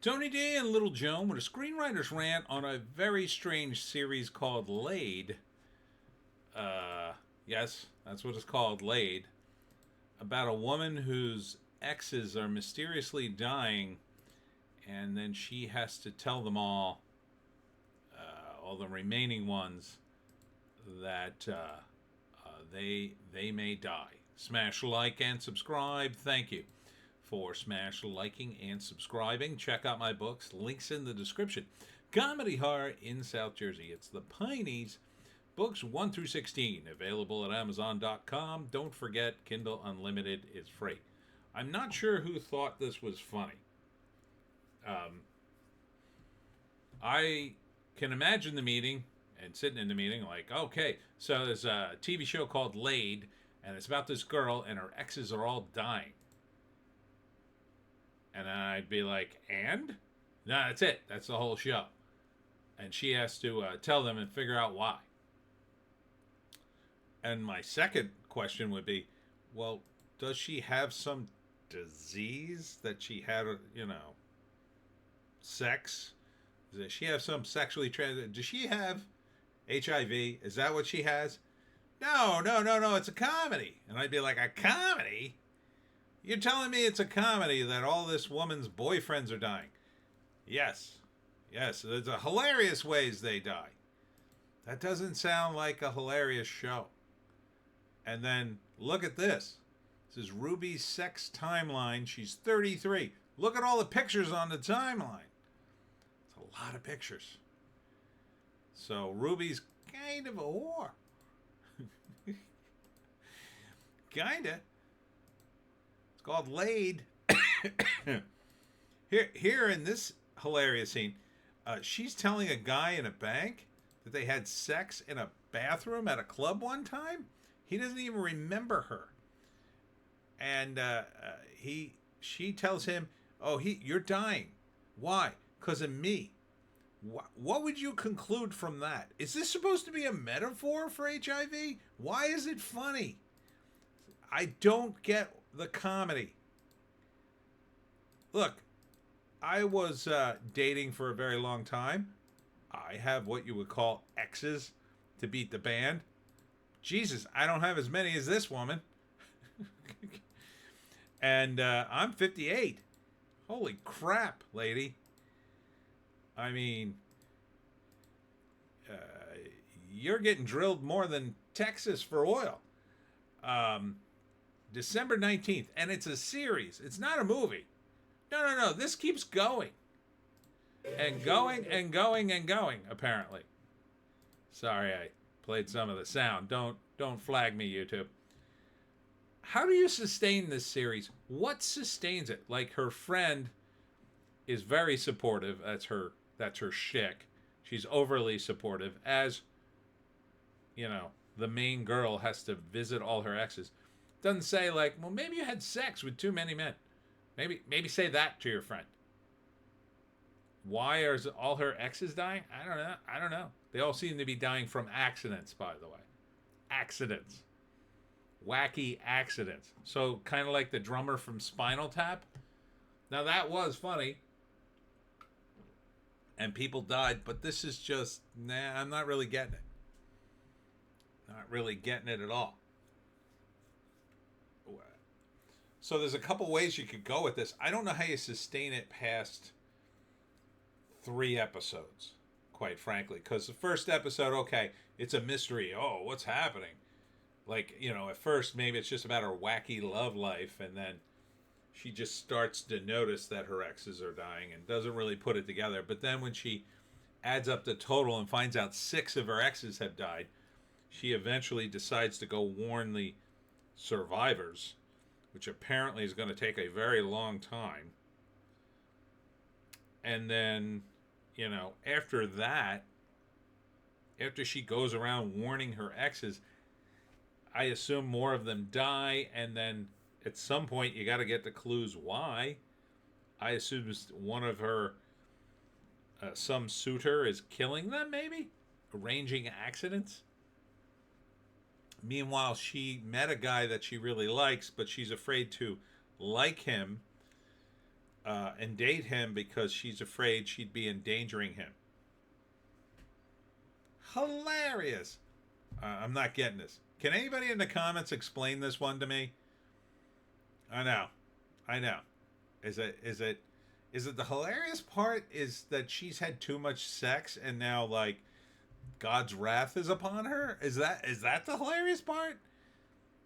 Tony D and Little Joan with a screenwriter's rant on a very strange series called Laid. Yes, that's what it's called, Laid. About a woman whose exes are mysteriously dying, and then she has to tell them all the remaining ones, that they may die. Smash like and subscribe. Thank you for smash liking and subscribing. Check out my books. Links in the description. Comedy horror in South Jersey. It's the Pineys. Books 1 through 16. Available at Amazon.com. Don't forget, Kindle Unlimited is free. I'm not sure who thought this was funny. I can imagine the meeting and sitting in the meeting like, okay, so there's a TV show called Laid, and it's about this girl, and her exes are all dying. And I'd be like, and? No, that's it. That's the whole show. And she has to tell them and figure out why. And my second question would be, well, does she have some disease that she had, sex? Does she have some sexually transmitted? Does she have HIV? Is that what she has? No. It's a comedy. And I'd be like, a comedy? You're telling me it's a comedy that all this woman's boyfriends are dying? Yes. There's a hilarious ways they die. That doesn't sound like a hilarious show. And then look at this. This is Ruby's sex timeline. She's 33. Look at all the pictures on the timeline. It's a lot of pictures. So Ruby's kind of a whore. Kinda. It's called Laid. Here in this hilarious scene, she's telling a guy in a bank that they had sex in a bathroom at a club one time. He doesn't even remember her. And she tells him, "Oh, you're dying. Why? Because of me." What would you conclude from that? Is this supposed to be a metaphor for HIV? Why is it funny? I don't get the comedy. Look, I was dating for a very long time. I have what you would call exes to beat the band. Jesus, I don't have as many as this woman. And I'm 58. Holy crap, lady. I mean, you're getting drilled more than Texas for oil. December 19th. And it's a series. It's not a movie. No. This keeps going. And going and going and going, apparently. Sorry, I played some of the sound. Don't flag me, YouTube. How do you sustain this series? What sustains it? Like, her friend is very supportive. That's her shtick. She's overly supportive. As, the main girl has to visit all her exes. Doesn't say like, well, maybe you had sex with too many men. Maybe say that to your friend. Why are all her exes dying? I don't know. They all seem to be dying from accidents, by the way. Accidents. Wacky accidents. So kind of like the drummer from Spinal Tap. Now that was funny. And people died, but this is just, I'm not really getting it. Not really getting it at all. So there's a couple ways you could go with this. I don't know how you sustain it past 3 episodes, quite frankly. Because the first episode, okay, it's a mystery. Oh, what's happening? Like, at first, maybe it's just about her wacky love life. And then she just starts to notice that her exes are dying and doesn't really put it together. But then when she adds up the total and finds out 6 of her exes have died, she eventually decides to go warn the survivors, which apparently is going to take a very long time. And then, after that, after she goes around warning her exes, I assume more of them die, and then at some point you got to get the clues why. I assume one of her, some suitor is killing them, maybe? Arranging accidents? Meanwhile, she met a guy that she really likes, but she's afraid to like him and date him because she's afraid she'd be endangering him. Hilarious. I'm not getting this. Can anybody in the comments explain this one to me? I know. I know. Is it the hilarious part is that she's had too much sex and now like God's wrath is upon her? Is that the hilarious part?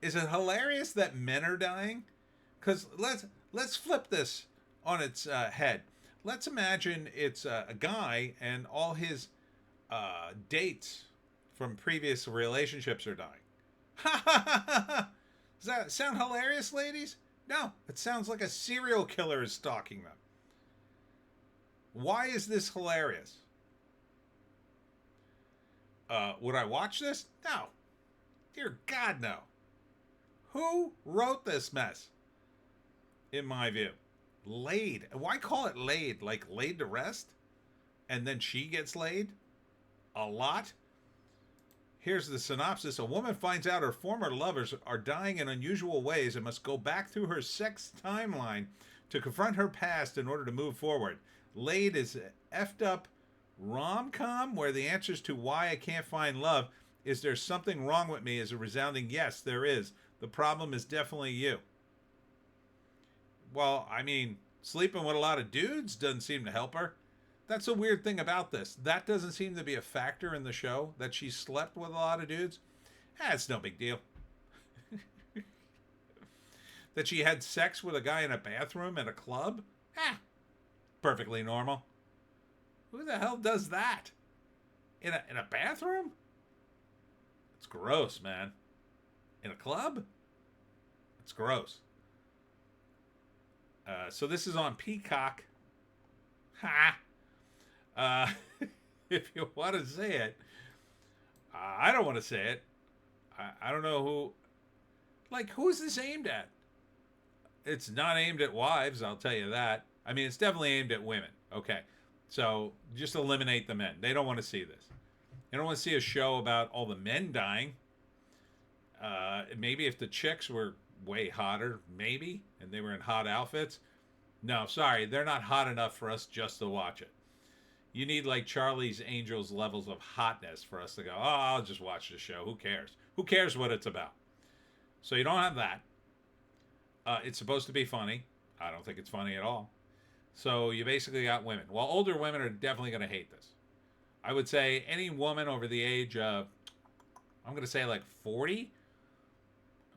Is it hilarious that men are dying? Cuz let's flip this on its head. Let's imagine it's a guy and all his dates from previous relationships are dying. Ha ha ha ha ha! Does that sound hilarious, ladies? No, it sounds like a serial killer is stalking them. Why is this hilarious? Would I watch this? No. Dear God, no. Who wrote this mess? In my view. Laid. Why call it laid? Like laid to rest? And then she gets laid? A lot? Here's the synopsis. A woman finds out her former lovers are dying in unusual ways and must go back through her sex timeline to confront her past in order to move forward. Laid is effed up rom-com where the answers to why I can't find love is there something wrong with me is a resounding yes, there is. The problem is definitely you. Well, I mean, sleeping with a lot of dudes doesn't seem to help her. That's a weird thing about this. That doesn't seem to be a factor in the show, that she slept with a lot of dudes. It's no big deal. That she had sex with a guy in a bathroom at a club? Perfectly normal. Who the hell does that? In a bathroom? It's gross, man. In a club? It's gross. So this is on Peacock. Ha! If you want to say it. I don't want to say it. I don't know who. Like, who is this aimed at? It's not aimed at wives, I'll tell you that. I mean, it's definitely aimed at women. Okay. So just eliminate the men. They don't want to see this. They don't want to see a show about all the men dying. Maybe if the chicks were way hotter, maybe, and they were in hot outfits. No, sorry, they're not hot enough for us just to watch it. You need like Charlie's Angels levels of hotness for us to go, oh, I'll just watch the show. Who cares? Who cares what it's about? So you don't have that. It's supposed to be funny. I don't think it's funny at all. So you basically got women. Well, older women are definitely going to hate this. I would say any woman over the age of, I'm going to say like 40,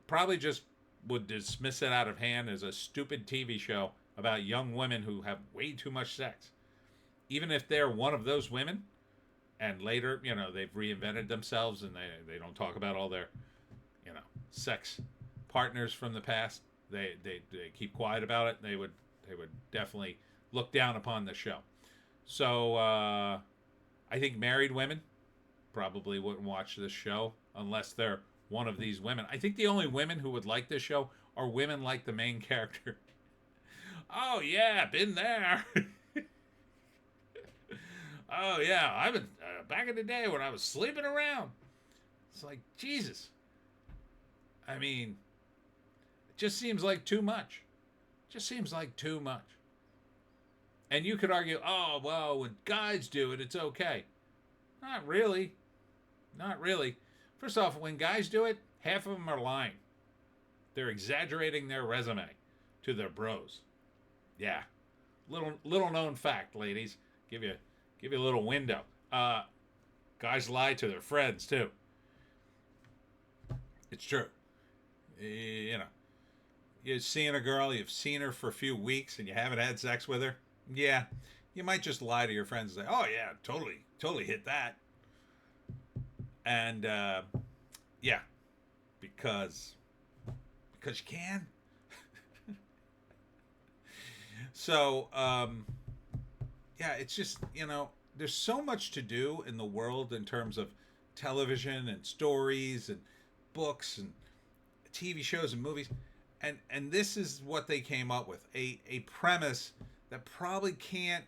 probably just would dismiss it out of hand as a stupid TV show about young women who have way too much sex. Even if they're one of those women, and later, they've reinvented themselves and they don't talk about all their, sex partners from the past. They keep quiet about it. They would definitely look down upon the show. So I think married women probably wouldn't watch this show unless they're one of these women. I think the only women who would like this show are women like the main character. Oh yeah, been there. Oh yeah, I've been back in the day when I was sleeping around. It's like, Jesus. I mean, it just seems like too much. Just seems like too much. And you could argue, oh, well, when guys do it, it's okay. Not really. Not really. First off, when guys do it, half of them are lying. They're exaggerating their resume to their bros. Yeah. Little known fact, ladies. Give you a little window. Guys lie to their friends, too. It's true. You've seen a girl, you've seen her for a few weeks, and you haven't had sex with her. Yeah, you might just lie to your friends and say, oh, yeah, totally hit that. And, yeah, because you can. So, yeah, it's just, there's so much to do in the world in terms of television and stories and books and TV shows and movies. And this is what they came up with, a premise that probably can't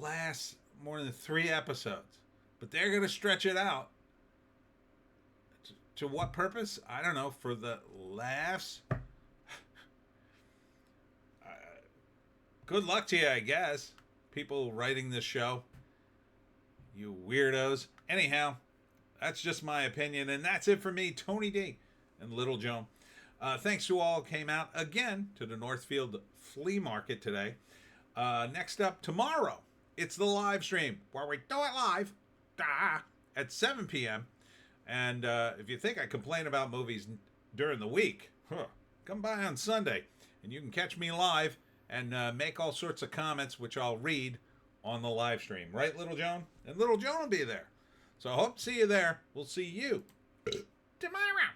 last more than 3 episodes. But they're going to stretch it out. To what purpose? I don't know. For the laughs? good luck to you, I guess. People writing this show. You weirdos. Anyhow, that's just my opinion, and that's it for me, Tony D and Little Joan. Thanks to all who came out again to the Northfield Flea Market today. Next up, tomorrow, it's the live stream where we do it live at 7 p.m. And if you think I complain about movies during the week, come by on Sunday, and you can catch me live and make all sorts of comments, which I'll read on the live stream. Right, Little Joan? And Little Joan will be there. So I hope to see you there. We'll see you tomorrow.